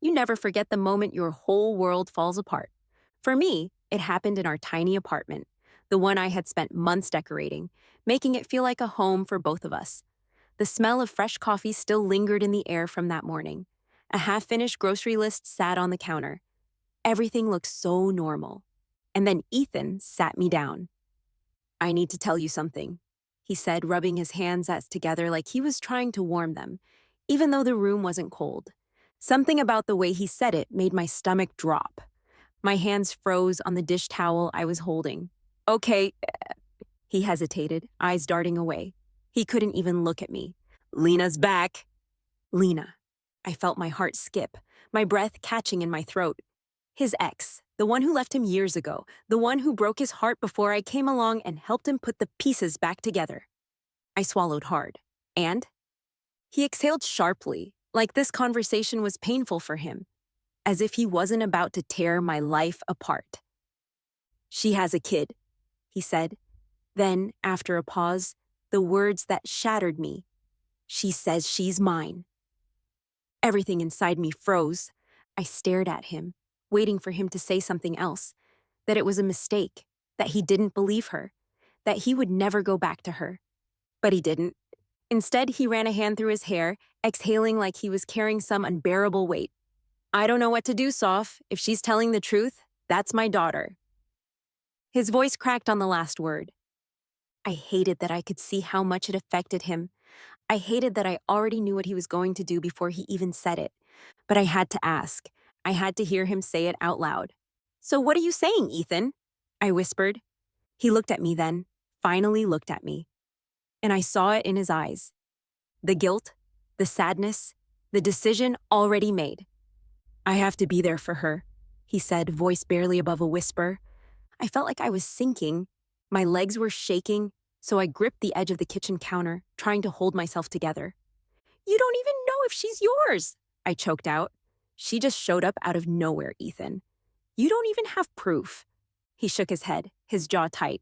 You never forget the moment your whole world falls apart. For me, it happened in our tiny apartment, the one I had spent months decorating, making it feel like a home for both of us. The smell of fresh coffee still lingered in the air from that morning. A half-finished grocery list sat on the counter. Everything looked so normal. And then Ethan sat me down. "I need to tell you something," he said, rubbing his hands as together like he was trying to warm them, even though the room wasn't cold. Something about the way he said it made my stomach drop. My hands froze on the dish towel I was holding. "Okay," he hesitated, eyes darting away. He couldn't even look at me. "Lena's back." Lena. I felt my heart skip, my breath catching in my throat. His ex, the one who left him years ago, the one who broke his heart before I came along and helped him put the pieces back together. I swallowed hard. And? He exhaled sharply, like this conversation was painful for him, as if he wasn't about to tear my life apart. "She has a kid," he said. Then, after a pause, the words that shattered me. "She says she's mine." Everything inside me froze. I stared at him, waiting for him to say something else, that it was a mistake, that he didn't believe her, that he would never go back to her. But he didn't. Instead, he ran a hand through his hair, exhaling like he was carrying some unbearable weight. "I don't know what to do, Soph. If she's telling the truth, that's my daughter." His voice cracked on the last word. I hated that I could see how much it affected him. I hated that I already knew what he was going to do before he even said it. But I had to ask. I had to hear him say it out loud. "So what are you saying, Ethan?" I whispered. He looked at me then, finally looked at me. And I saw it in his eyes. The guilt, the sadness, the decision already made. "I have to be there for her," he said, voice barely above a whisper. I felt like I was sinking. My legs were shaking, so I gripped the edge of the kitchen counter, trying to hold myself together. "You don't even know if she's yours," I choked out. "She just showed up out of nowhere, Ethan. You don't even have proof." He shook his head, his jaw tight.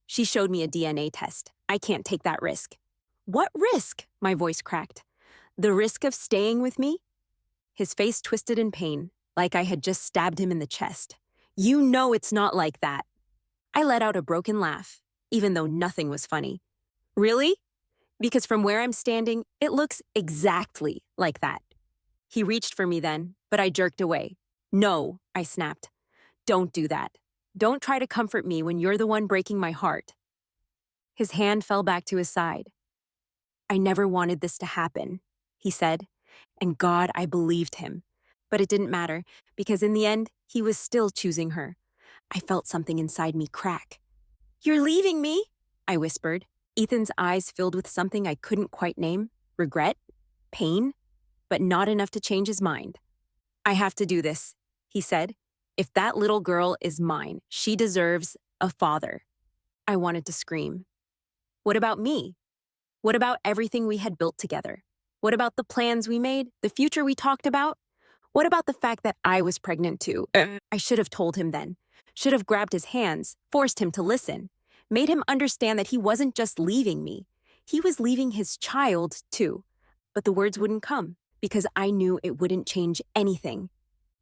"She showed me a DNA test. I can't take that risk." "What risk?" My voice cracked. "The risk of staying with me?" His face twisted in pain, like I had just stabbed him in the chest. "You know it's not like that." I let out a broken laugh, even though nothing was funny. "Really?" Because from where I'm standing, it looks exactly like that. He reached for me then, but I jerked away. "No," I snapped. "Don't do that. Don't try to comfort me when you're the one breaking my heart." His hand fell back to his side. "I never wanted this to happen," he said. And God, I believed him. But it didn't matter, because in the end, he was still choosing her. I felt something inside me crack. "You're leaving me?" I whispered. Ethan's eyes filled with something I couldn't quite name. Regret? Pain? But not enough to change his mind. "I have to do this," he said. "If that little girl is mine, she deserves a father." I wanted to scream. What about me? What about everything we had built together? What about the plans we made, the future we talked about? What about the fact that I was pregnant too? I should have told him then. Should have grabbed his hands, forced him to listen, made him understand that he wasn't just leaving me. He was leaving his child too. But the words wouldn't come because I knew it wouldn't change anything.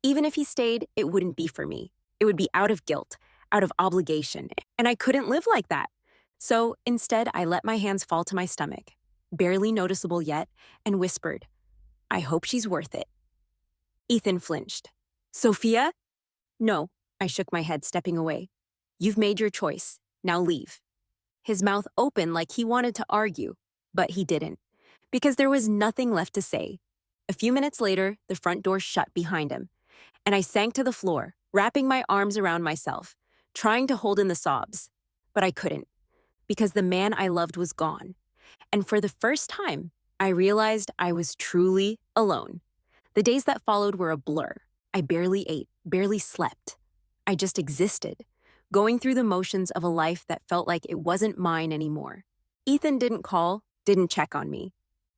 Even if he stayed, it wouldn't be for me. It would be out of guilt, out of obligation, and I couldn't live like that. So instead, I let my hands fall to my stomach, barely noticeable yet, and whispered, "I hope she's worth it." Ethan flinched. "Sophia?" "No," I shook my head, stepping away. "You've made your choice. Now leave." His mouth opened like he wanted to argue, but he didn't, because there was nothing left to say. A few minutes later, the front door shut behind him, and I sank to the floor, wrapping my arms around myself, trying to hold in the sobs. But I couldn't, because the man I loved was gone. And for the first time, I realized I was truly alone. The days that followed were a blur. I barely ate, barely slept. I just existed, going through the motions of a life that felt like it wasn't mine anymore. Ethan didn't call, didn't check on me,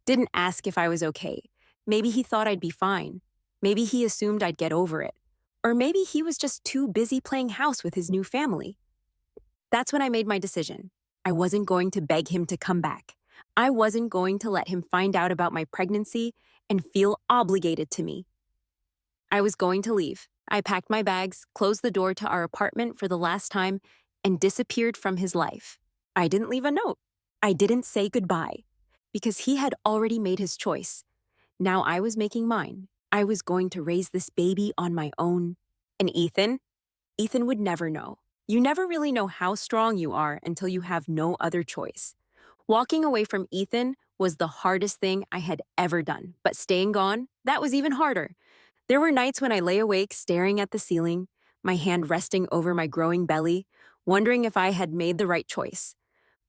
didn't ask if I was okay. Maybe he thought I'd be fine. Maybe he assumed I'd get over it. Or maybe he was just too busy playing house with his new family. That's when I made my decision. I wasn't going to beg him to come back. I wasn't going to let him find out about my pregnancy and feel obligated to me. I was going to leave. I packed my bags, closed the door to our apartment for the last time, and disappeared from his life. I didn't leave a note. I didn't say goodbye because he had already made his choice. Now I was making mine. I was going to raise this baby on my own. And Ethan would never know. You never really know how strong you are until you have no other choice. Walking away from Ethan was the hardest thing I had ever done, but staying gone, that was even harder. There were nights when I lay awake staring at the ceiling, my hand resting over my growing belly, wondering if I had made the right choice.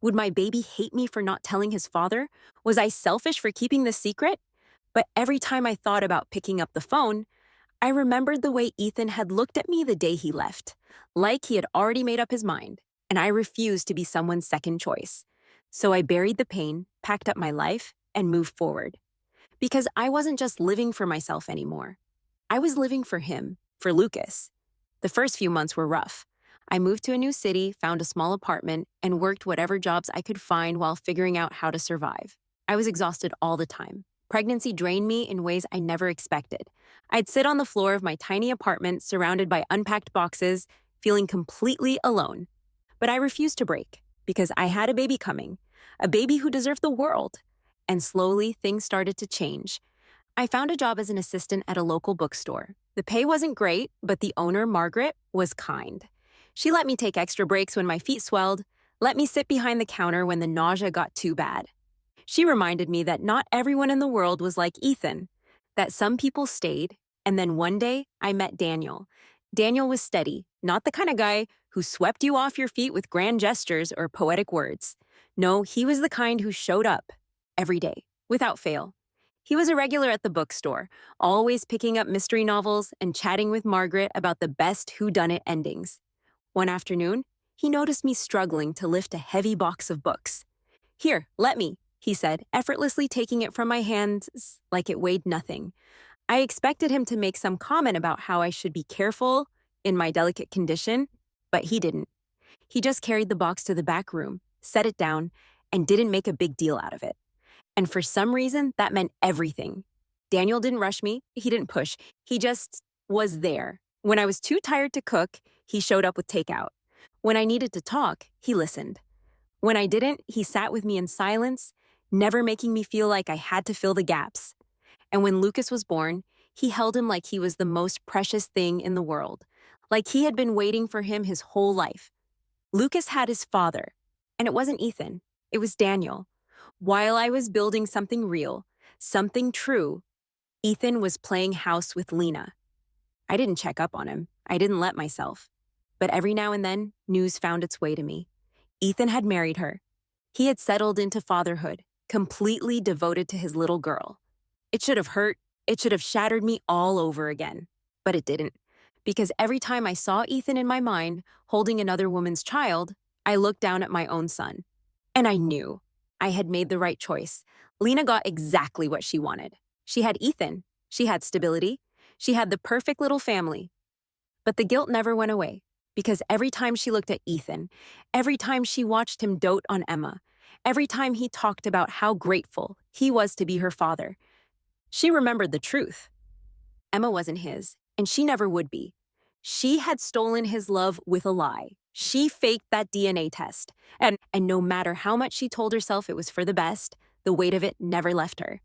Would my baby hate me for not telling his father? Was I selfish for keeping the secret? But every time I thought about picking up the phone, I remembered the way Ethan had looked at me the day he left, like he had already made up his mind, and I refused to be someone's second choice. So I buried the pain, packed up my life, and moved forward. Because I wasn't just living for myself anymore. I was living for him, for Lucas. The first few months were rough. I moved to a new city, found a small apartment, and worked whatever jobs I could find while figuring out how to survive. I was exhausted all the time. Pregnancy drained me in ways I never expected. I'd sit on the floor of my tiny apartment, surrounded by unpacked boxes, feeling completely alone. But I refused to break, because I had a baby coming, a baby who deserved the world. And slowly, things started to change. I found a job as an assistant at a local bookstore. The pay wasn't great, but the owner, Margaret, was kind. She let me take extra breaks when my feet swelled, let me sit behind the counter when the nausea got too bad. She reminded me that not everyone in the world was like Ethan, that some people stayed, and then one day I met Daniel. Daniel was steady, not the kind of guy who swept you off your feet with grand gestures or poetic words. No, he was the kind who showed up every day, without fail. He was a regular at the bookstore, always picking up mystery novels and chatting with Margaret about the best whodunit endings. One afternoon, he noticed me struggling to lift a heavy box of books. "Here, let me," he said, effortlessly taking it from my hands like it weighed nothing. I expected him to make some comment about how I should be careful in my delicate condition, but he didn't. He just carried the box to the back room, set it down, and didn't make a big deal out of it. And for some reason, that meant everything. Daniel didn't rush me, he didn't push, he just was there. When I was too tired to cook, he showed up with takeout. When I needed to talk, he listened. When I didn't, he sat with me in silence, never making me feel like I had to fill the gaps. And when Lucas was born, he held him like he was the most precious thing in the world, like he had been waiting for him his whole life. Lucas had his father, and it wasn't Ethan, it was Daniel. While I was building something real, something true, Ethan was playing house with Lena. I didn't check up on him. I didn't let myself. But every now and then, news found its way to me. Ethan had married her. He had settled into fatherhood, completely devoted to his little girl. It should have hurt. It should have shattered me all over again. But it didn't. Because every time I saw Ethan in my mind, holding another woman's child, I looked down at my own son. And I knew I had made the right choice. Lena got exactly what she wanted. She had Ethan. She had stability. She had the perfect little family. But the guilt never went away, because every time she looked at Ethan, every time she watched him dote on Emma, every time he talked about how grateful he was to be her father, she remembered the truth. Emma wasn't his, and she never would be. She had stolen his love with a lie. She faked that DNA test, and no matter how much she told herself it was for the best, the weight of it never left her.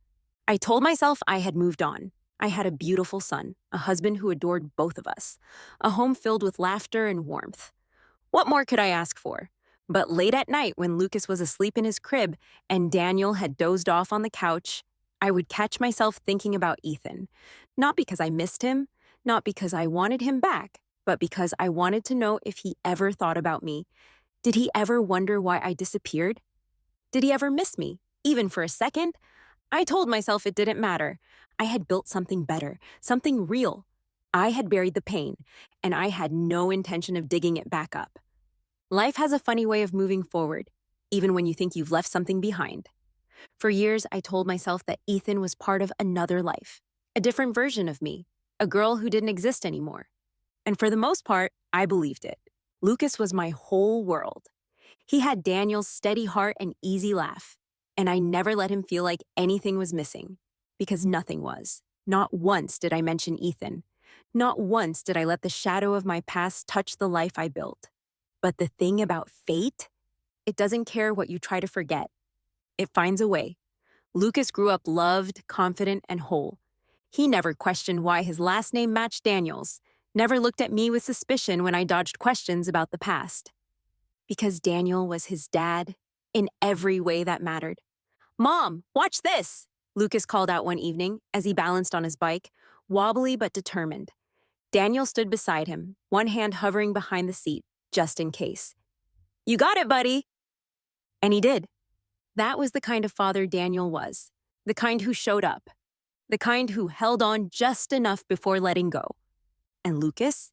I told myself I had moved on. I had a beautiful son, a husband who adored both of us, a home filled with laughter and warmth. What more could I ask for? But late at night, when Lucas was asleep in his crib and Daniel had dozed off on the couch, I would catch myself thinking about Ethan. Not because I missed him, not because I wanted him back, but because I wanted to know if he ever thought about me. Did he ever wonder why I disappeared? Did he ever miss me, even for a second? I told myself it didn't matter. I had built something better, something real. I had buried the pain, and I had no intention of digging it back up. Life has a funny way of moving forward, even when you think you've left something behind. For years, I told myself that Ethan was part of another life, a different version of me, a girl who didn't exist anymore. And for the most part, I believed it. Lucas was my whole world. He had Daniel's steady heart and easy laugh, and I never let him feel like anything was missing, because nothing was. Not once did I mention Ethan. Not once did I let the shadow of my past touch the life I built. But the thing about fate, it doesn't care what you try to forget. It finds a way. Lucas grew up loved, confident, and whole. He never questioned why his last name matched Daniel's, never looked at me with suspicion when I dodged questions about the past. Because Daniel was his dad in every way that mattered. Mom, watch this! Lucas called out one evening as he balanced on his bike, wobbly but determined. Daniel stood beside him, one hand hovering behind the seat, just in case. You got it, buddy! And he did. That was the kind of father Daniel was, the kind who showed up, the kind who held on just enough before letting go. And Lucas?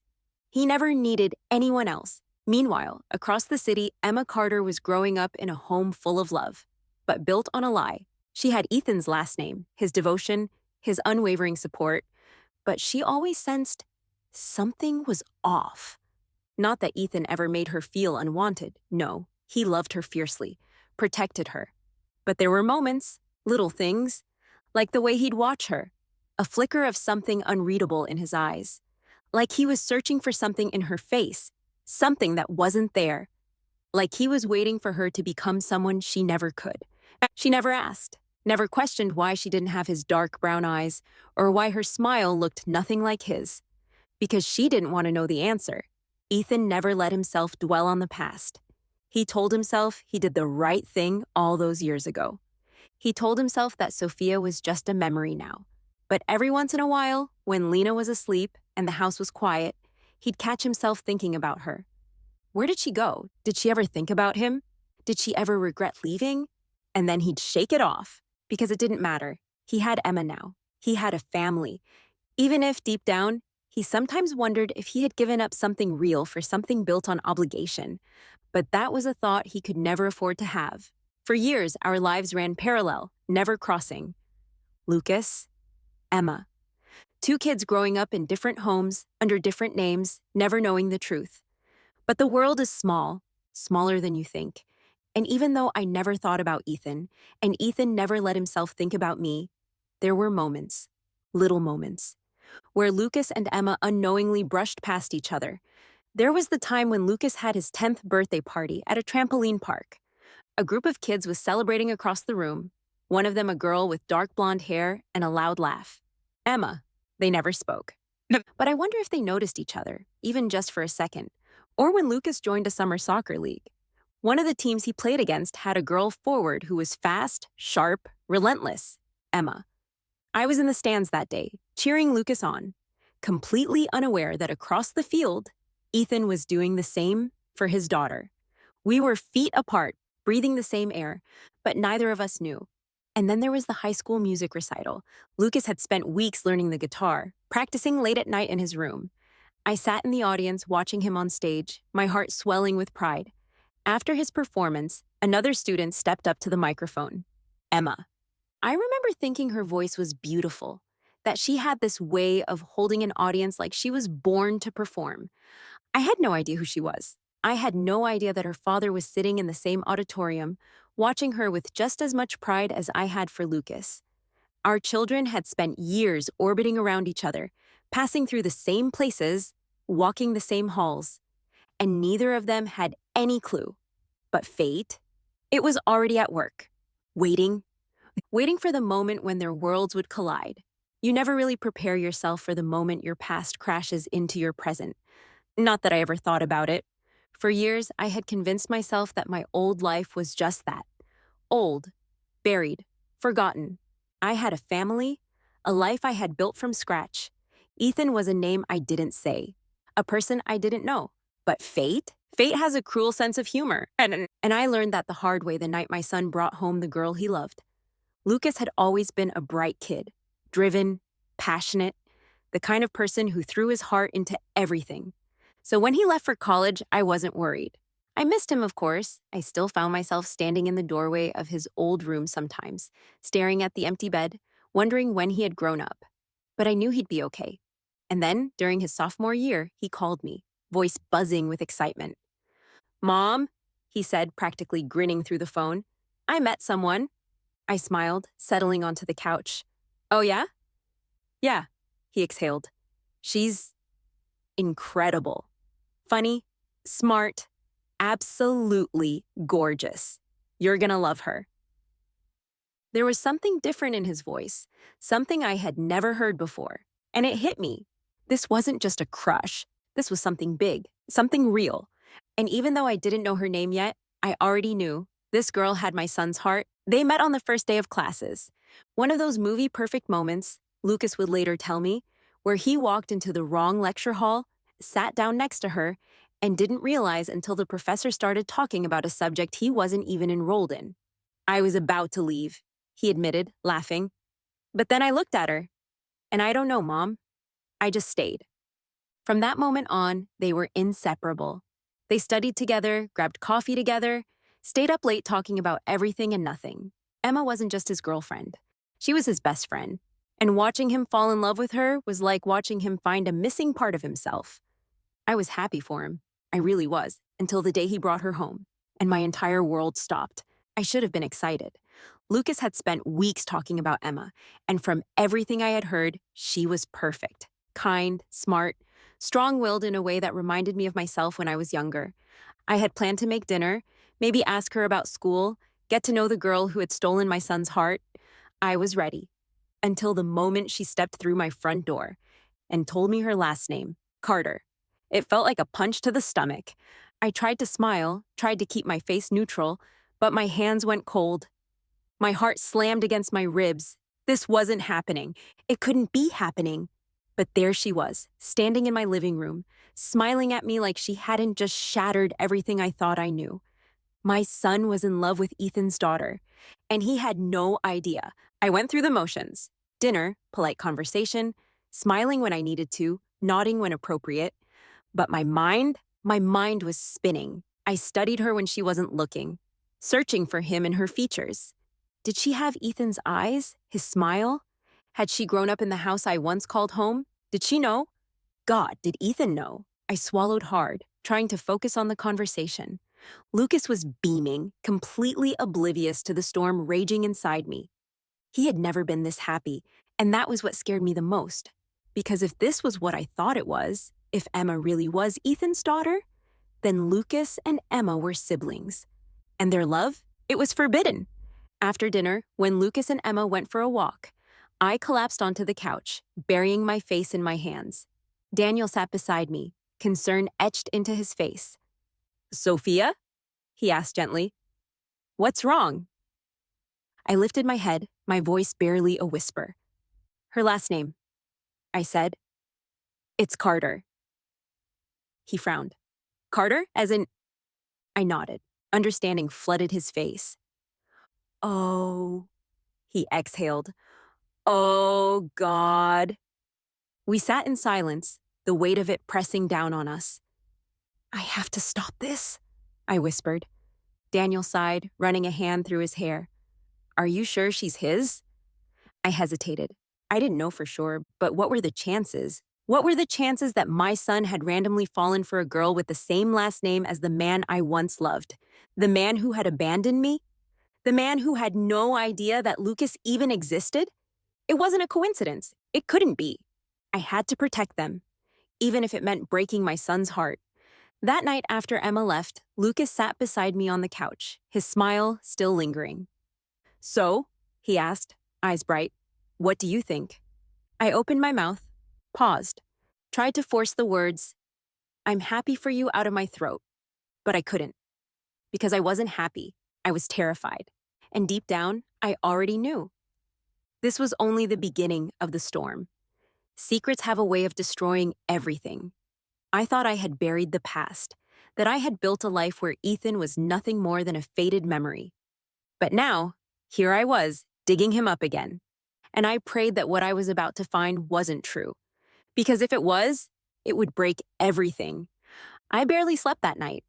He never needed anyone else. Meanwhile, across the city, Emma Carter was growing up in a home full of love, but built on a lie. She had Ethan's last name, his devotion, his unwavering support, but she always sensed something was off. Not that Ethan ever made her feel unwanted. No, he loved her fiercely, protected her. But there were moments, little things, like the way he'd watch her, a flicker of something unreadable in his eyes, like he was searching for something in her face, something that wasn't there, like he was waiting for her to become someone she never could. She never asked, never questioned why she didn't have his dark brown eyes or why her smile looked nothing like his, because she didn't want to know the answer. Ethan never let himself dwell on the past. He told himself he did the right thing all those years ago. He told himself that Sophia was just a memory now. But every once in a while, when Lena was asleep and the house was quiet, he'd catch himself thinking about her. Where did she go? Did she ever think about him? Did she ever regret leaving? And then he'd shake it off, because it didn't matter. He had Emma now. He had a family. Even if, deep down, he sometimes wondered if he had given up something real for something built on obligation. But that was a thought he could never afford to have. For years, our lives ran parallel, never crossing. Lucas, Emma. Two kids growing up in different homes, under different names, never knowing the truth. But the world is small, smaller than you think. And even though I never thought about Ethan, and Ethan never let himself think about me, there were moments, little moments, where Lucas and Emma unknowingly brushed past each other. There was the time when Lucas had his 10th birthday party at a trampoline park. A group of kids was celebrating across the room, one of them a girl with dark blonde hair and a loud laugh. Emma. They never spoke. But I wonder if they noticed each other, even just for a second, or when Lucas joined a summer soccer league. One of the teams he played against had a girl forward who was fast, sharp, relentless. Emma. I was in the stands that day, cheering Lucas on, completely unaware that across the field, Ethan was doing the same for his daughter. We were feet apart, breathing the same air, but neither of us knew. And then there was the high school music recital. Lucas had spent weeks learning the guitar, practicing late at night in his room. I sat in the audience watching him on stage, my heart swelling with pride. After his performance, another student stepped up to the microphone. Emma. I remember thinking her voice was beautiful, that she had this way of holding an audience like she was born to perform. I had no idea who she was. I had no idea that her father was sitting in the same auditorium, watching her with just as much pride as I had for Lucas. Our children had spent years orbiting around each other, passing through the same places, walking the same halls, and neither of them had any clue. But fate? It was already at work, waiting for the moment when their worlds would collide. You never really prepare yourself for the moment your past crashes into your present. Not that I ever thought about it. For years, I had convinced myself that my old life was just that. Old, buried, forgotten. I had a family, a life I had built from scratch. Ethan was a name I didn't say, a person I didn't know. But fate? Fate has a cruel sense of humor. And I learned that the hard way the night my son brought home the girl he loved. Lucas had always been a bright kid, driven, passionate, the kind of person who threw his heart into everything. So when he left for college, I wasn't worried. I missed him, of course. I still found myself standing in the doorway of his old room sometimes, staring at the empty bed, wondering when he had grown up. But I knew he'd be okay. And then, during his sophomore year, he called me, voice buzzing with excitement. Mom, he said, practically grinning through the phone. I met someone. I smiled, settling onto the couch. Oh, yeah? Yeah, he exhaled. She's incredible. Funny, smart, absolutely gorgeous. You're gonna love her. There was something different in his voice, something I had never heard before, and it hit me. This wasn't just a crush. This was something big, something real. And even though I didn't know her name yet, I already knew this girl had my son's heart. They met on the first day of classes. One of those movie perfect moments, Lucas would later tell me, where he walked into the wrong lecture hall, sat down next to her, and didn't realize until the professor started talking about a subject he wasn't even enrolled in. I was about to leave, he admitted, laughing. But then I looked at her, and I don't know, Mom. I just stayed. From that moment on, they were inseparable. They studied together, grabbed coffee together, stayed up late talking about everything and nothing. Emma wasn't just his girlfriend. She was his best friend. And watching him fall in love with her was like watching him find a missing part of himself. I was happy for him. I really was, until the day he brought her home, and my entire world stopped. I should have been excited. Lucas had spent weeks talking about Emma, and from everything I had heard, she was perfect. Kind, smart, strong-willed in a way that reminded me of myself when I was younger. I had planned to make dinner, maybe ask her about school, get to know the girl who had stolen my son's heart. I was ready, until the moment she stepped through my front door and told me her last name, Carter. It felt like a punch to the stomach. I tried to smile, tried to keep my face neutral, but my hands went cold. My heart slammed against my ribs. This wasn't happening. It couldn't be happening. But there she was, standing in my living room, smiling at me like she hadn't just shattered everything I thought I knew. My son was in love with Ethan's daughter, and he had no idea. I went through the motions. Dinner, polite conversation, smiling when I needed to, nodding when appropriate. But my mind was spinning. I studied her when she wasn't looking, searching for him in her features. Did she have Ethan's eyes, his smile? Had she grown up in the house I once called home? Did she know? God, did Ethan know? I swallowed hard, trying to focus on the conversation. Lucas was beaming, completely oblivious to the storm raging inside me. He had never been this happy, and that was what scared me the most. Because if this was what I thought it was, if Emma really was Ethan's daughter, then Lucas and Emma were siblings. And their love? It was forbidden. After dinner, when Lucas and Emma went for a walk, I collapsed onto the couch, burying my face in my hands. Daniel sat beside me, concern etched into his face. Sophia? He asked gently. What's wrong? I lifted my head, my voice barely a whisper. Her last name, I said. It's Carter. He frowned. Carter? As in... I nodded. Understanding flooded his face. Oh, he exhaled. Oh, God. We sat in silence, the weight of it pressing down on us. I have to stop this, I whispered. Daniel sighed, running a hand through his hair. Are you sure she's his? I hesitated. I didn't know for sure, but what were the chances? What were the chances that my son had randomly fallen for a girl with the same last name as the man I once loved? The man who had abandoned me? The man who had no idea that Lucas even existed? It wasn't a coincidence. It couldn't be. I had to protect them, even if it meant breaking my son's heart. That night after Emma left, Lucas sat beside me on the couch, his smile still lingering. So, he asked, eyes bright, what do you think? I opened my mouth, paused, tried to force the words, I'm happy for you out of my throat, but I couldn't. Because I wasn't happy. I was terrified. And deep down, I already knew. This was only the beginning of the storm. Secrets have a way of destroying everything. I thought I had buried the past, that I had built a life where Ethan was nothing more than a faded memory. But now, here I was, digging him up again. And I prayed that what I was about to find wasn't true. Because if it was, it would break everything. I barely slept that night.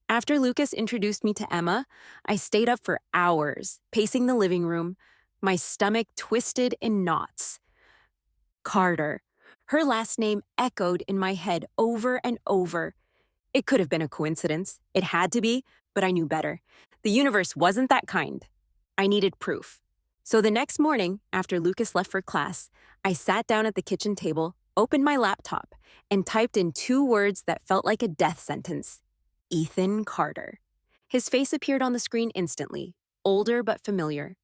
After Lucas introduced me to Emma, I stayed up for hours, pacing the living room, my stomach twisted in knots. Carter. Her last name echoed in my head over and over. It could have been a coincidence. It had to be, but I knew better. The universe wasn't that kind. I needed proof. So the next morning, after Lucas left for class, I sat down at the kitchen table, opened my laptop, and typed in 2 words that felt like a death sentence: Ethan Carter. His face appeared on the screen instantly, older but familiar.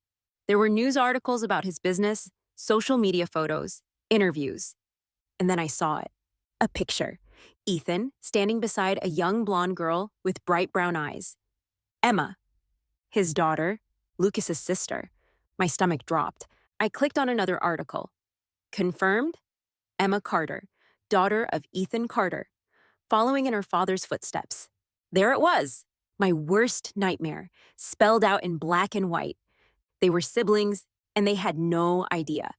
There were news articles about his business, social media photos, interviews. And then I saw it. A picture. Ethan standing beside a young blonde girl with bright brown eyes. Emma, his daughter, Lucas's sister. My stomach dropped. I clicked on another article. Confirmed? Emma Carter, daughter of Ethan Carter, following in her father's footsteps. There it was, my worst nightmare, spelled out in black and white. They were siblings, and they had no idea.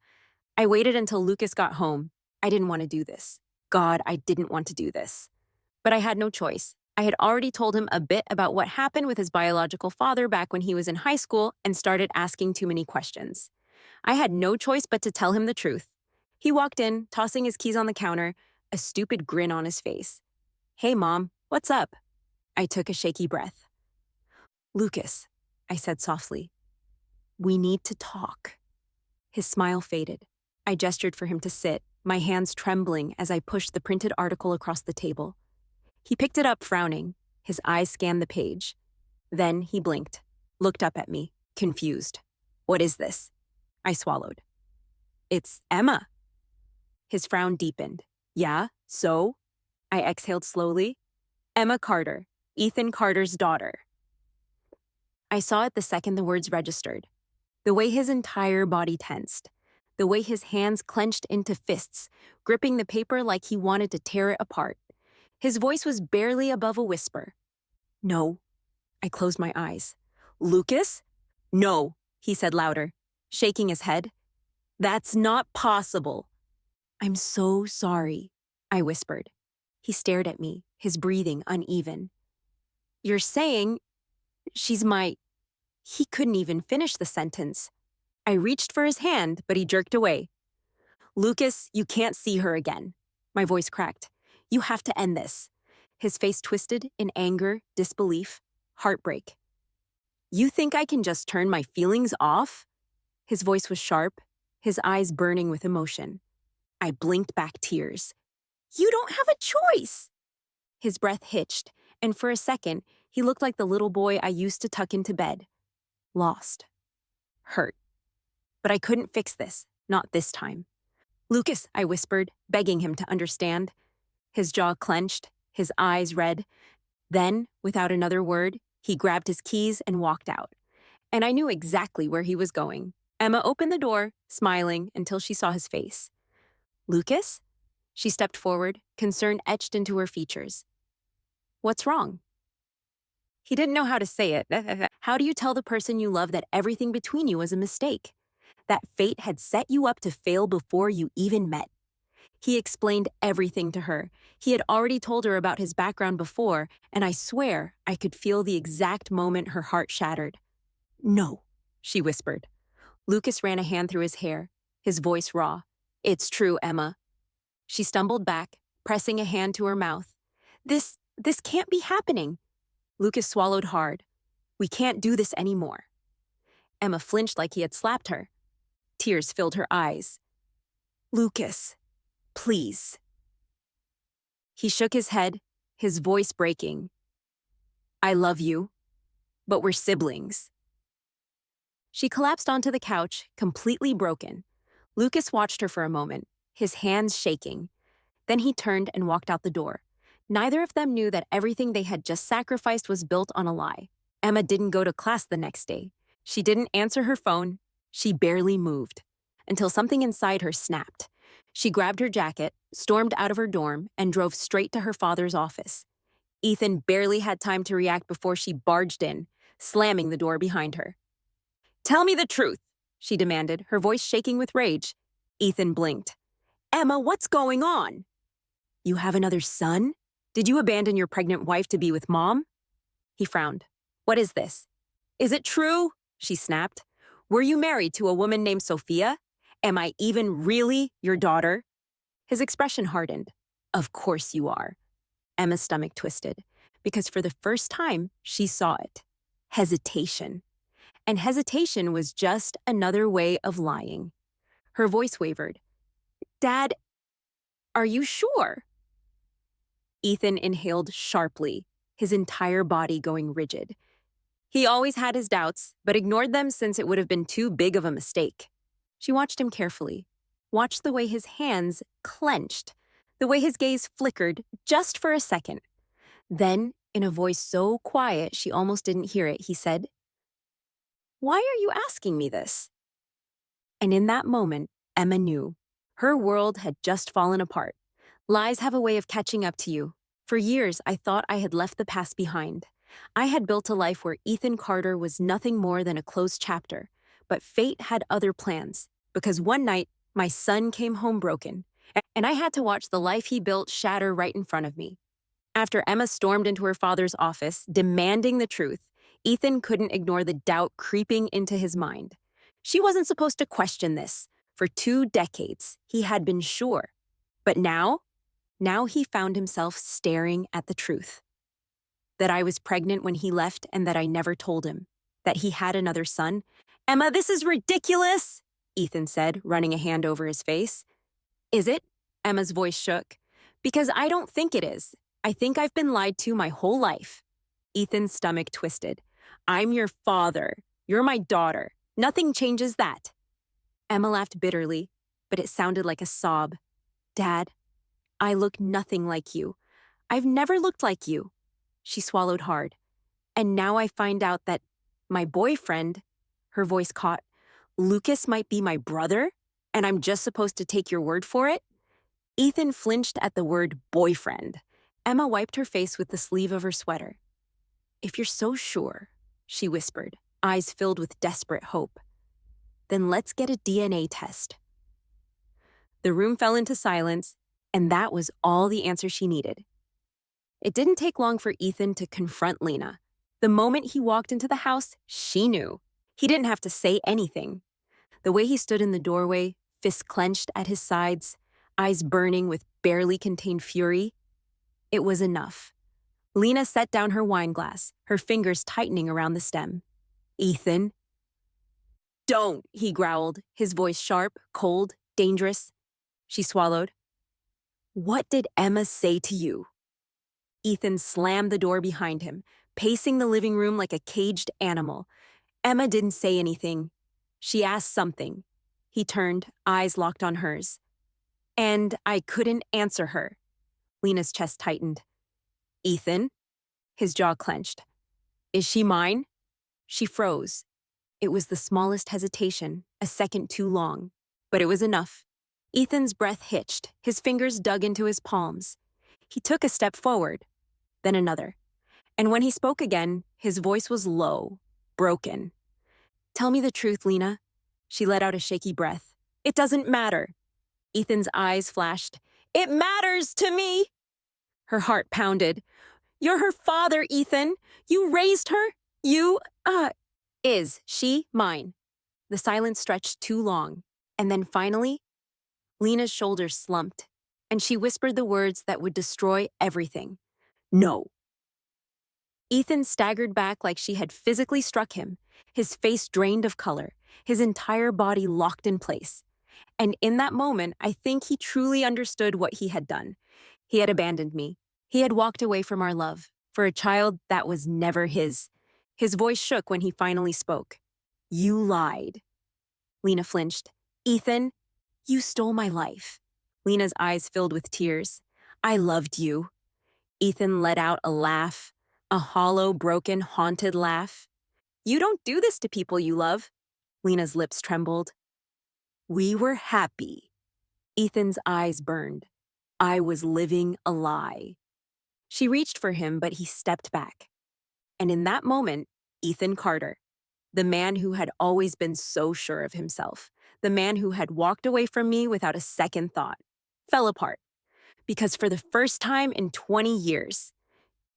I waited until Lucas got home. I didn't want to do this. God, I didn't want to do this. But I had no choice. I had already told him a bit about what happened with his biological father back when he was in high school and started asking too many questions. I had no choice but to tell him the truth. He walked in, tossing his keys on the counter, a stupid grin on his face. Hey, Mom, what's up? I took a shaky breath. Lucas, I said softly, we need to talk. His smile faded. I gestured for him to sit, my hands trembling as I pushed the printed article across the table. He picked it up, frowning. His eyes scanned the page. Then he blinked, looked up at me, confused. What is this? I swallowed. It's Emma. His frown deepened. Yeah, so? I exhaled slowly. Emma Carter, Ethan Carter's daughter. I saw it the second the words registered. The way his entire body tensed. The way his hands clenched into fists, gripping the paper like he wanted to tear it apart. His voice was barely above a whisper. No. I closed my eyes. Lucas? No, he said louder, shaking his head. That's not possible. I'm so sorry, I whispered. He stared at me, his breathing uneven. You're saying she's my... He couldn't even finish the sentence. I reached for his hand, but he jerked away. Lucas, you can't see her again. My voice cracked. You have to end this. His face twisted in anger, disbelief, heartbreak. You think I can just turn my feelings off? His voice was sharp, his eyes burning with emotion. I blinked back tears. You don't have a choice! His breath hitched, and for a second, he looked like the little boy I used to tuck into bed. Lost. Hurt. But I couldn't fix this, not this time. Lucas, I whispered, begging him to understand. His jaw clenched, his eyes red. Then, without another word, he grabbed his keys and walked out. And I knew exactly where he was going. Emma opened the door, smiling until she saw his face. Lucas? She stepped forward, concern etched into her features. What's wrong? He didn't know how to say it. How do you tell the person you love that everything between you was a mistake? That fate had set you up to fail before you even met? He explained everything to her. He had already told her about his background before, and I swear I could feel the exact moment her heart shattered. No, she whispered. Lucas ran a hand through his hair, his voice raw. It's true, Emma. She stumbled back, pressing a hand to her mouth. This can't be happening. Lucas swallowed hard. We can't do this anymore. Emma flinched like he had slapped her. Tears filled her eyes. Lucas, please. He shook his head, his voice breaking. I love you, but we're siblings. She collapsed onto the couch, completely broken. Lucas watched her for a moment, his hands shaking. Then he turned and walked out the door. Neither of them knew that everything they had just sacrificed was built on a lie. Emma didn't go to class the next day. She didn't answer her phone. She barely moved. Until something inside her snapped. She grabbed her jacket, stormed out of her dorm, and drove straight to her father's office. Ethan barely had time to react before she barged in, slamming the door behind her. Tell me the truth, she demanded, her voice shaking with rage. Ethan blinked. Emma, what's going on? You have another son? Did you abandon your pregnant wife to be with Mom? He frowned. What is this? Is it true? She snapped. Were you married to a woman named Sophia? Am I even really your daughter? His expression hardened. Of course you are. Emma's stomach twisted, because for the first time, she saw it. Hesitation. And hesitation was just another way of lying. Her voice wavered. Dad, Are you sure? Ethan inhaled sharply, his entire body going rigid. He always had his doubts, but ignored them since it would have been too big of a mistake. She watched him carefully, watched the way his hands clenched, the way his gaze flickered just for a second. Then, in a voice so quiet she almost didn't hear it, he said, "Why are you asking me this?" And in that moment, Emma knew. Her world had just fallen apart. Lies have a way of catching up to you. For years, I thought I had left the past behind. I had built a life where Ethan Carter was nothing more than a closed chapter. But fate had other plans, because one night, my son came home broken, and I had to watch the life he built shatter right in front of me. After Emma stormed into her father's office, demanding the truth, Ethan couldn't ignore the doubt creeping into his mind. She wasn't supposed to question this. For 2 decades, he had been sure. But now he found himself staring at the truth. That I was pregnant when he left and that I never told him. That he had another son. "Emma, this is ridiculous," Ethan said, running a hand over his face. "Is it?" Emma's voice shook. "Because I don't think it is. I think I've been lied to my whole life." Ethan's stomach twisted. "I'm your father. You're my daughter. Nothing changes that." Emma laughed bitterly, but it sounded like a sob. "Dad, I look nothing like you. I've never looked like you." She swallowed hard. "And now I find out that my boyfriend," her voice caught, "Lucas might be my brother, and I'm just supposed to take your word for it?" Ethan flinched at the word boyfriend. Emma wiped her face with the sleeve of her sweater. "If you're so sure," she whispered, eyes filled with desperate hope, "then let's get a DNA test." The room fell into silence, and that was all the answer she needed. It didn't take long for Ethan to confront Lena. The moment he walked into the house, she knew. He didn't have to say anything. The way he stood in the doorway, fists clenched at his sides, eyes burning with barely contained fury, it was enough. Lena set down her wine glass, her fingers tightening around the stem. "Ethan." "Don't," he growled, his voice sharp, cold, dangerous. She swallowed. "What did Emma say to you?" Ethan slammed the door behind him, pacing the living room like a caged animal. "Emma didn't say anything. She asked something." He turned, eyes locked on hers. "And I couldn't answer her." Lena's chest tightened. "Ethan?" His jaw clenched. "Is she mine?" She froze. It was the smallest hesitation, a second too long. But it was enough. Ethan's breath hitched, his fingers dug into his palms. He took a step forward, then another. And when he spoke again, his voice was low, broken. "Tell me the truth, Lena." She let out a shaky breath. "It doesn't matter." Ethan's eyes flashed. "It matters to me!" Her heart pounded. "You're her father, Ethan. You raised her. Is she mine?" The silence stretched too long. And then finally, Lena's shoulders slumped, and she whispered the words that would destroy everything. "No." Ethan staggered back like she had physically struck him, his face drained of color, his entire body locked in place. And in that moment, I think he truly understood what he had done. He had abandoned me. He had walked away from our love, for a child that was never his. His voice shook when he finally spoke. "You lied." Lena flinched. "Ethan, you stole my life." Lena's eyes filled with tears. "I loved you." Ethan let out a laugh, a hollow, broken, haunted laugh. "You don't do this to people you love." Lena's lips trembled. "We were happy." Ethan's eyes burned. "I was living a lie." She reached for him, but he stepped back. And in that moment, Ethan Carter, the man who had always been so sure of himself, the man who had walked away from me without a second thought, fell apart. Because for the first time in 20 years,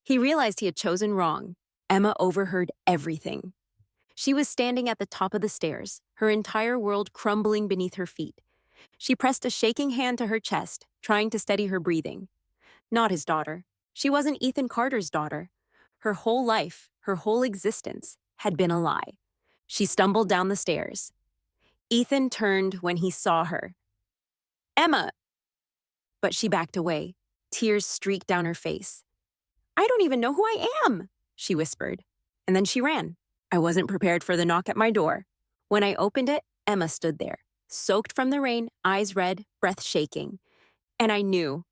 he realized he had chosen wrong. Emma overheard everything. She was standing at the top of the stairs, her entire world crumbling beneath her feet. She pressed a shaking hand to her chest, trying to steady her breathing. Not his daughter. She wasn't Ethan Carter's daughter. Her whole life, her whole existence, had been a lie. She stumbled down the stairs. Ethan turned when he saw her. "Emma!" But she backed away. Tears streaked down her face. I don't even know who I am, she whispered. And then she ran. I wasn't prepared for the knock at my door. When I opened it, Emma stood there, soaked from the rain, eyes red, breath shaking. And I knew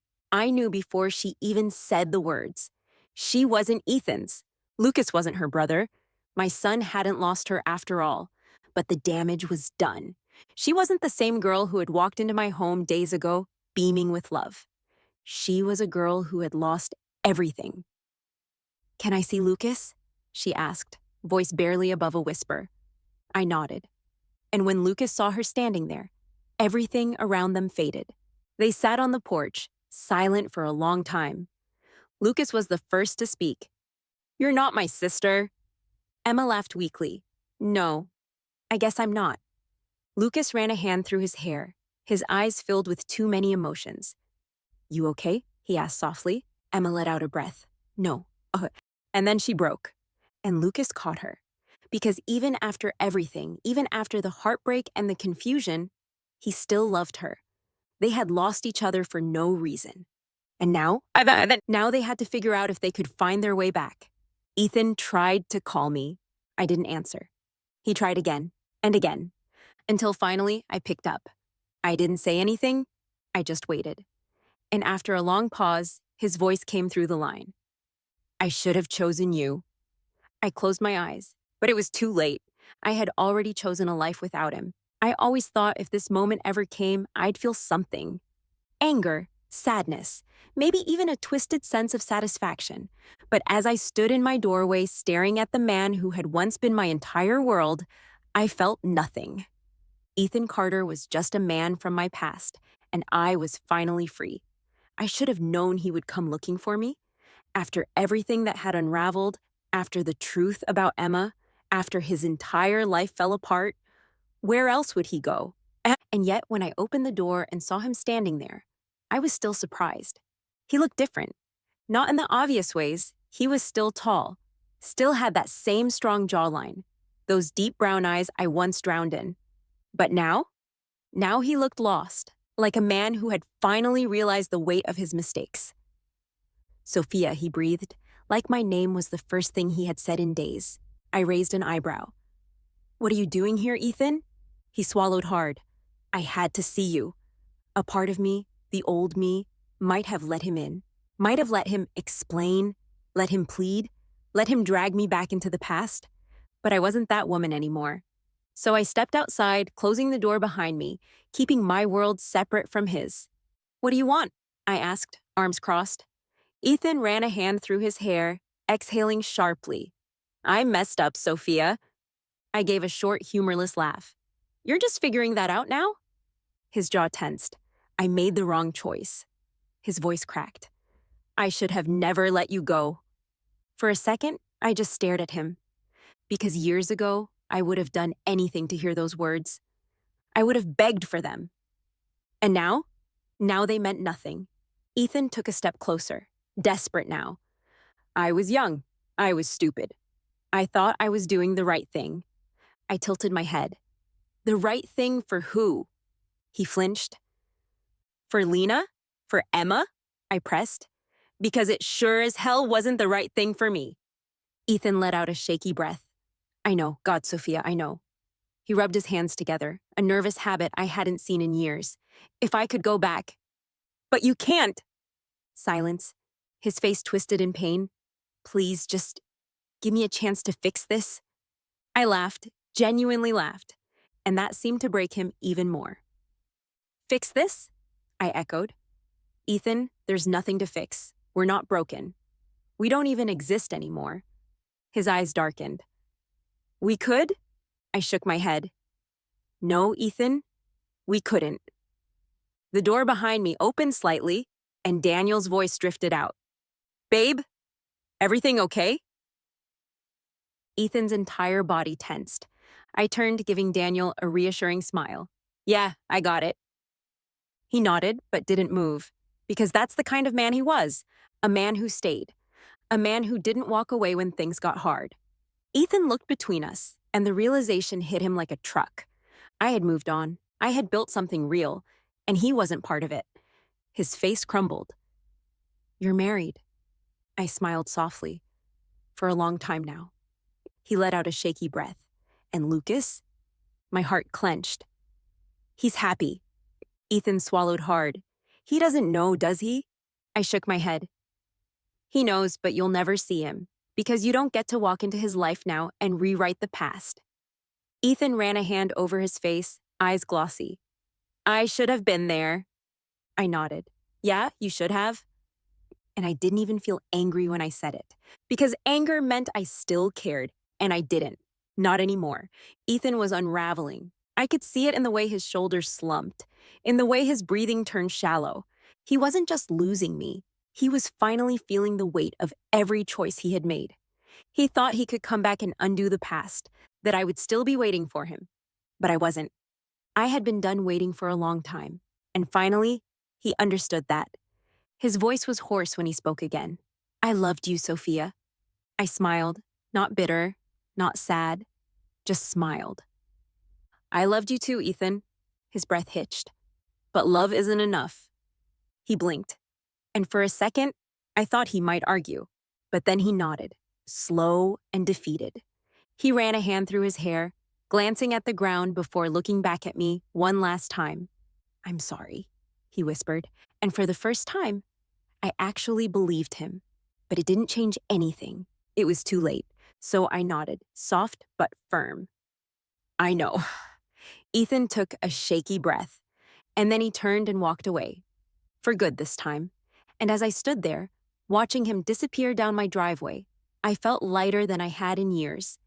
before she even said the words. She wasn't Ethan's. Lucas wasn't her brother. My son hadn't lost her after all. But the damage was done. She wasn't the same girl who had walked into my home days ago, beaming with love. She was a girl who had lost everything. Can I see Lucas? She asked, voice barely above a whisper. I nodded. And when Lucas saw her standing there, everything around them faded. They sat on the porch, silent for a long time. Lucas was the first to speak. You're not my sister. Emma laughed weakly. No, I guess I'm not. Lucas ran a hand through his hair, his eyes filled with too many emotions. You okay? He asked softly. Emma let out a breath. No. And then she broke. And Lucas caught her. Because even after everything, even after the heartbreak and the confusion, he still loved her. They had lost each other for no reason. And now? Now they had to figure out if they could find their way back. Ethan tried to call me. I didn't answer. He tried again and again, until finally I picked up. I didn't say anything. I just waited. And after a long pause, his voice came through the line. I should have chosen you. I closed my eyes, but it was too late. I had already chosen a life without him. I always thought if this moment ever came, I'd feel something. Anger, sadness, maybe even a twisted sense of satisfaction. But as I stood in my doorway staring at the man who had once been my entire world, I felt nothing. Ethan Carter was just a man from my past, and I was finally free. I should have known he would come looking for me. After everything that had unraveled, after the truth about Emma, after his entire life fell apart, where else would he go? And yet, when I opened the door and saw him standing there, I was still surprised. He looked different. Not in the obvious ways. He was still tall, still had that same strong jawline, those deep brown eyes I once drowned in. But now he looked lost, like a man who had finally realized the weight of his mistakes. Sophia, he breathed, like my name was the first thing he had said in days. I raised an eyebrow. What are you doing here, Ethan? He swallowed hard. I had to see you. A part of me, the old me, might have let him in, might have let him explain, let him plead, let him drag me back into the past. But I wasn't that woman anymore. So I stepped outside, closing the door behind me, keeping my world separate from his. What do you want? I asked, arms crossed. Ethan ran a hand through his hair, exhaling sharply. I messed up, Sophia. I gave a short, humorless laugh. You're just figuring that out now? His jaw tensed. I made the wrong choice. His voice cracked. I should have never let you go. For a second, I just stared at him. Because years ago, I would have done anything to hear those words. I would have begged for them. And now? Now they meant nothing. Ethan took a step closer, desperate now. I was young. I was stupid. I thought I was doing the right thing. I tilted my head. The right thing for who? He flinched. For Lena? For Emma? I pressed. Because it sure as hell wasn't the right thing for me. Ethan let out a shaky breath. I know, God, Sophia, I know. He rubbed his hands together, a nervous habit I hadn't seen in years. If I could go back. But you can't. Silence. His face twisted in pain. Please, just give me a chance to fix this. I laughed, genuinely laughed, and that seemed to break him even more. Fix this? I echoed. Ethan, there's nothing to fix. We're not broken. We don't even exist anymore. His eyes darkened. We could? I shook my head. No, Ethan, we couldn't. The door behind me opened slightly, and Daniel's voice drifted out. Babe, everything okay? Ethan's entire body tensed. I turned, giving Daniel a reassuring smile. Yeah, I got it. He nodded, but didn't move, because that's the kind of man he was, a man who stayed, a man who didn't walk away when things got hard. Ethan looked between us, and the realization hit him like a truck. I had moved on. I had built something real, and he wasn't part of it. His face crumbled. "You're married." I smiled softly. "For a long time now." He let out a shaky breath. "And Lucas?" My heart clenched. "He's happy." Ethan swallowed hard. "He doesn't know, does he?" I shook my head. "He knows, but you'll never see him, because you don't get to walk into his life now and rewrite the past." Ethan ran a hand over his face, eyes glossy. "I should have been there." I nodded. "Yeah, you should have." And I didn't even feel angry when I said it, because anger meant I still cared, and I didn't. Not anymore. Ethan was unraveling. I could see it in the way his shoulders slumped, in the way his breathing turned shallow. He wasn't just losing me. He was finally feeling the weight of every choice he had made. He thought he could come back and undo the past, that I would still be waiting for him. But I wasn't. I had been done waiting for a long time. And finally, he understood that. His voice was hoarse when he spoke again. "I loved you, Sophia." I smiled, not bitter, not sad, just smiled. "I loved you too, Ethan." His breath hitched. "But love isn't enough." He blinked. And for a second, I thought he might argue. But then he nodded, slow and defeated. He ran a hand through his hair, glancing at the ground before looking back at me one last time. "I'm sorry," he whispered. And for the first time, I actually believed him. But it didn't change anything. It was too late. So I nodded, soft but firm. "I know." Ethan took a shaky breath, and then he turned and walked away. For good this time. And as I stood there, watching him disappear down my driveway, I felt lighter than I had in years.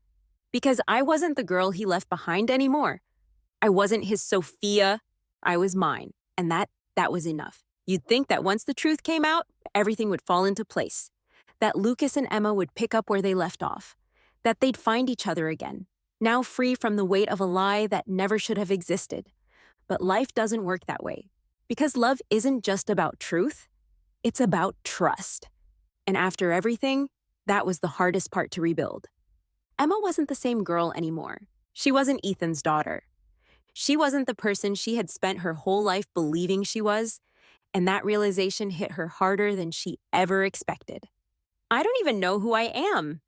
Because I wasn't the girl he left behind anymore. I wasn't his Sophia. I was mine. And that was enough. You'd think that once the truth came out, everything would fall into place. That Lucas and Emma would pick up where they left off. That they'd find each other again, now free from the weight of a lie that never should have existed. But life doesn't work that way. Because love isn't just about truth, it's about trust. And after everything, that was the hardest part to rebuild. Emma wasn't the same girl anymore. She wasn't Ethan's daughter. She wasn't the person she had spent her whole life believing she was, and that realization hit her harder than she ever expected. "I don't even know who I am,"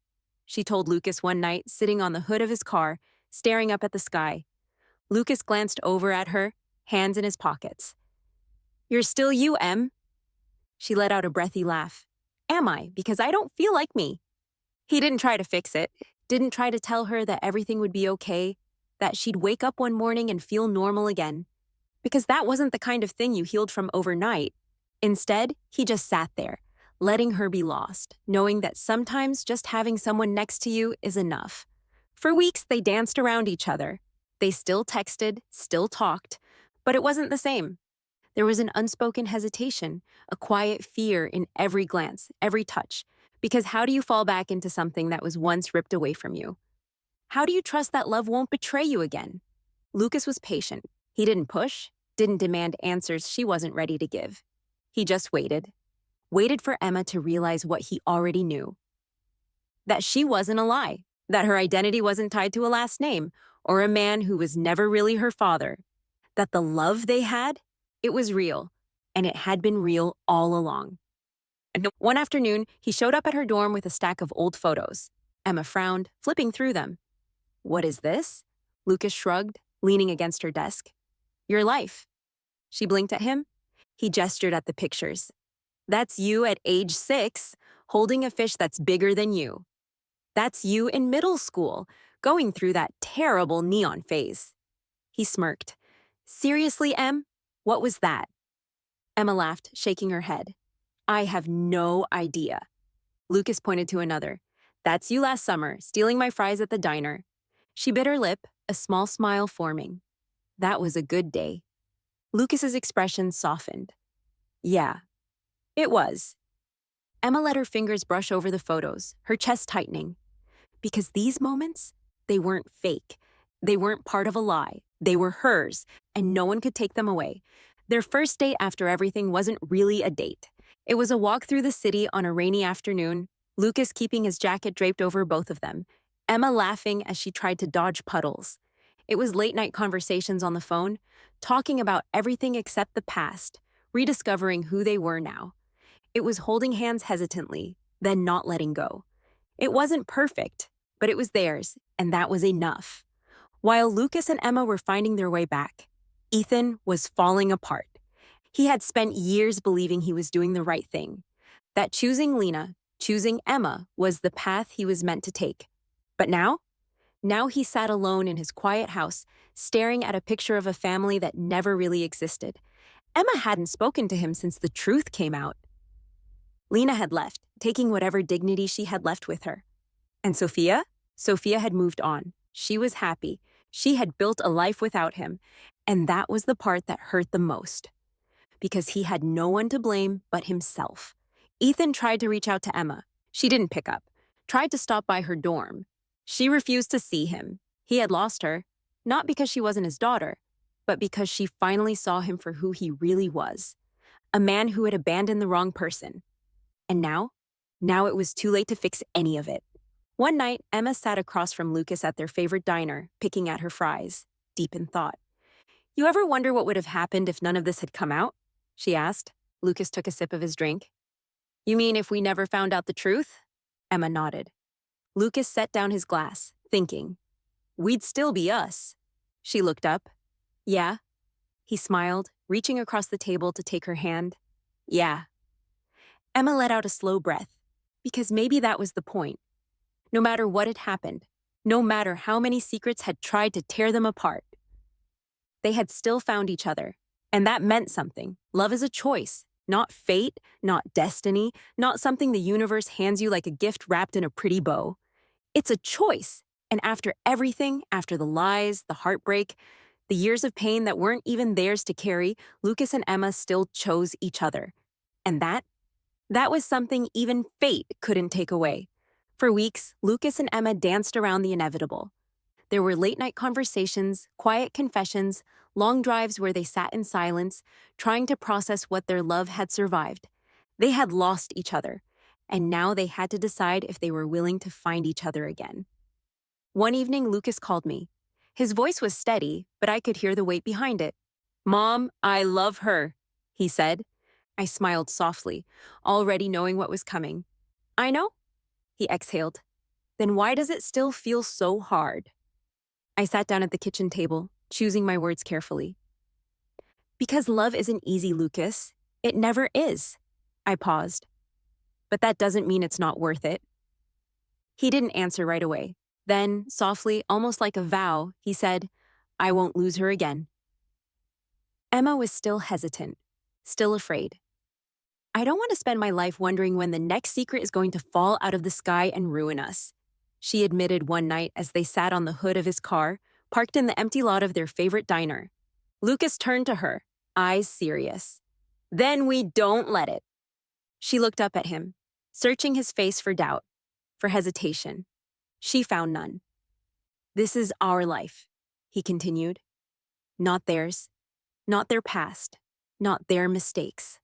she told Lucas one night, sitting on the hood of his car, staring up at the sky. Lucas glanced over at her, hands in his pockets. "You're still you, Em." She let out a breathy laugh. "Am I? Because I don't feel like me." He didn't try to fix it, didn't try to tell her that everything would be okay, that she'd wake up one morning and feel normal again. Because that wasn't the kind of thing you healed from overnight. Instead, he just sat there, letting her be lost, knowing that sometimes just having someone next to you is enough. For weeks, they danced around each other. They still texted, still talked, but it wasn't the same. There was an unspoken hesitation, a quiet fear in every glance, every touch. Because how do you fall back into something that was once ripped away from you? How do you trust that love won't betray you again? Lucas was patient. He didn't push, didn't demand answers she wasn't ready to give. He just waited. Waited for Emma to realize what he already knew. That she wasn't a lie. That her identity wasn't tied to a last name or a man who was never really her father. That the love they had, it was real, and it had been real all along. And one afternoon, he showed up at her dorm with a stack of old photos. Emma frowned, flipping through them. "What is this?" Lucas shrugged, leaning against her desk. "Your life." She blinked at him. He gestured at the pictures. "That's you at age 6, holding a fish that's bigger than you. That's you in middle school, going through that terrible neon phase." He smirked. "Seriously, Em? What was that?" Emma laughed, shaking her head. "I have no idea." Lucas pointed to another. "That's you last summer, stealing my fries at the diner." She bit her lip, a small smile forming. "That was a good day." Lucas's expression softened. "Yeah, it was." Emma let her fingers brush over the photos, her chest tightening. Because these moments, they weren't fake. They weren't part of a lie. They were hers, and no one could take them away. Their first date after everything wasn't really a date. It was a walk through the city on a rainy afternoon, Lucas keeping his jacket draped over both of them, Emma laughing as she tried to dodge puddles. It was late-night conversations on the phone, talking about everything except the past, rediscovering who they were now. It was holding hands hesitantly, then not letting go. It wasn't perfect, but it was theirs, and that was enough. While Lucas and Emma were finding their way back, Ethan was falling apart. He had spent years believing he was doing the right thing, that choosing Lena, choosing Emma, was the path he was meant to take. But now he sat alone in his quiet house, staring at a picture of a family that never really existed. Emma hadn't spoken to him since the truth came out. Lena had left, taking whatever dignity she had left with her. And Sophia? Sophia had moved on. She was happy. She had built a life without him. And that was the part that hurt the most. Because he had no one to blame but himself. Ethan tried to reach out to Emma. She didn't pick up. Tried to stop by her dorm. She refused to see him. He had lost her, not because she wasn't his daughter, but because she finally saw him for who he really was. A man who had abandoned the wrong person. And now it was too late to fix any of it. One night, Emma sat across from Lucas at their favorite diner, picking at her fries, deep in thought. "You ever wonder what would have happened if none of this had come out?" she asked. Lucas took a sip of his drink. "You mean if we never found out the truth?" Emma nodded. Lucas set down his glass, thinking. "We'd still be us." She looked up. "Yeah?" He smiled, reaching across the table to take her hand. "Yeah." Emma let out a slow breath, because maybe that was the point. No matter what had happened, no matter how many secrets had tried to tear them apart, they had still found each other, and that meant something. Love is a choice, not fate, not destiny, not something the universe hands you like a gift wrapped in a pretty bow. It's a choice, and after everything, after the lies, the heartbreak, the years of pain that weren't even theirs to carry, Lucas and Emma still chose each other. And that was something even fate couldn't take away. For weeks, Lucas and Emma danced around the inevitable. There were late-night conversations, quiet confessions, long drives where they sat in silence, trying to process what their love had survived. They had lost each other, and now they had to decide if they were willing to find each other again. One evening, Lucas called me. His voice was steady, but I could hear the weight behind it. "Mom, I love her," he said. I smiled softly, already knowing what was coming. "I know," he exhaled. "Then why does it still feel so hard?" I sat down at the kitchen table, choosing my words carefully. "Because love isn't easy, Lucas. It never is." I paused. "But that doesn't mean it's not worth it." He didn't answer right away. Then, softly, almost like a vow, he said, "I won't lose her again." Emma was still hesitant, still afraid. "I don't want to spend my life wondering when the next secret is going to fall out of the sky and ruin us," she admitted one night as they sat on the hood of his car, parked in the empty lot of their favorite diner. Lucas turned to her, eyes serious. "Then we don't let it." She looked up at him, searching his face for doubt, for hesitation. She found none. "This is our life," he continued. "Not theirs, not their past, not their mistakes.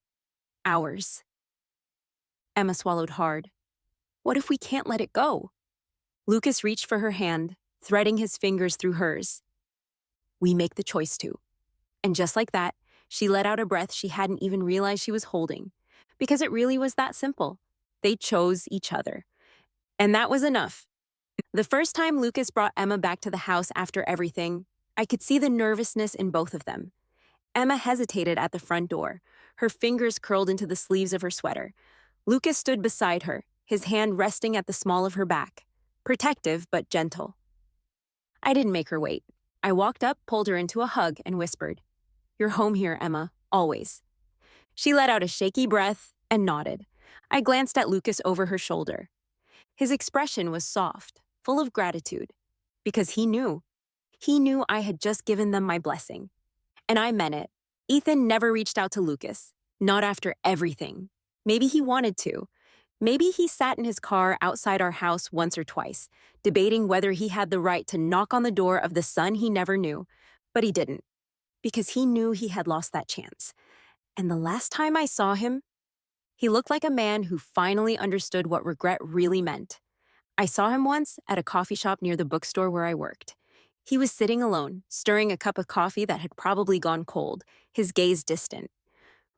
Ours." Emma swallowed hard. "What if we can't let it go?" Lucas reached for her hand, threading his fingers through hers. "We make the choice to." And just like that, she let out a breath she hadn't even realized she was holding. Because it really was that simple. They chose each other. And that was enough. The first time Lucas brought Emma back to the house after everything, I could see the nervousness in both of them. Emma hesitated at the front door, her fingers curled into the sleeves of her sweater. Lucas stood beside her, his hand resting at the small of her back, protective but gentle. I didn't make her wait. I walked up, pulled her into a hug, and whispered, "You're home here, Emma, always." She let out a shaky breath and nodded. I glanced at Lucas over her shoulder. His expression was soft, full of gratitude, because he knew. He knew I had just given them my blessing. And I meant it. Ethan never reached out to Lucas, not after everything. Maybe he wanted to. Maybe he sat in his car outside our house once or twice, debating whether he had the right to knock on the door of the son he never knew. But he didn't, because he knew he had lost that chance. And the last time I saw him, he looked like a man who finally understood what regret really meant. I saw him once at a coffee shop near the bookstore where I worked. He was sitting alone, stirring a cup of coffee that had probably gone cold, his gaze distant.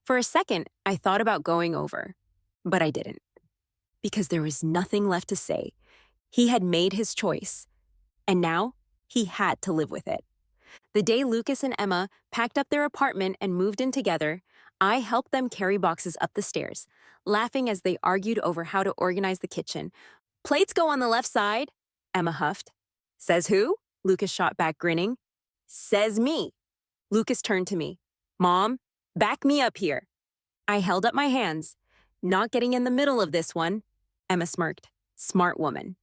For a second, I thought about going over, but I didn't, because there was nothing left to say. He had made his choice, and now he had to live with it. The day Lucas and Emma packed up their apartment and moved in together, I helped them carry boxes up the stairs, laughing as they argued over how to organize the kitchen. Plates go on the left side, Emma huffed. Says who? Lucas shot back, grinning. Says me. Lucas turned to me. Mom, back me up here. I held up my hands. Not getting in the middle of this one. Emma smirked. Smart woman.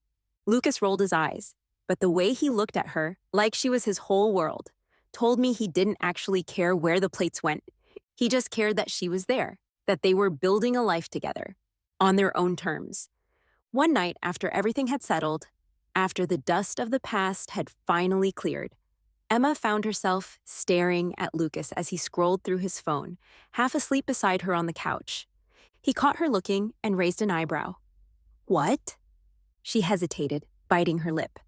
Lucas rolled his eyes, but the way he looked at her, like she was his whole world, told me he didn't actually care where the plates went. He just cared that she was there, that they were building a life together, on their own terms. One night, after everything had settled, after the dust of the past had finally cleared, Emma found herself staring at Lucas as he scrolled through his phone, half asleep beside her on the couch. He caught her looking and raised an eyebrow. What? She hesitated, biting her lip.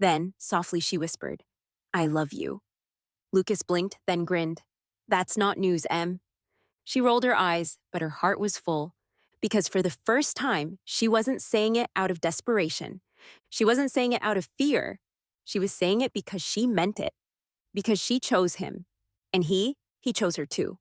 Then, softly, she whispered, I love you. Lucas blinked, then grinned. That's not news, Em. She rolled her eyes, but her heart was full, because for the first time, she wasn't saying it out of desperation. She wasn't saying it out of fear. She was saying it because she meant it, because she chose him. And he chose her too.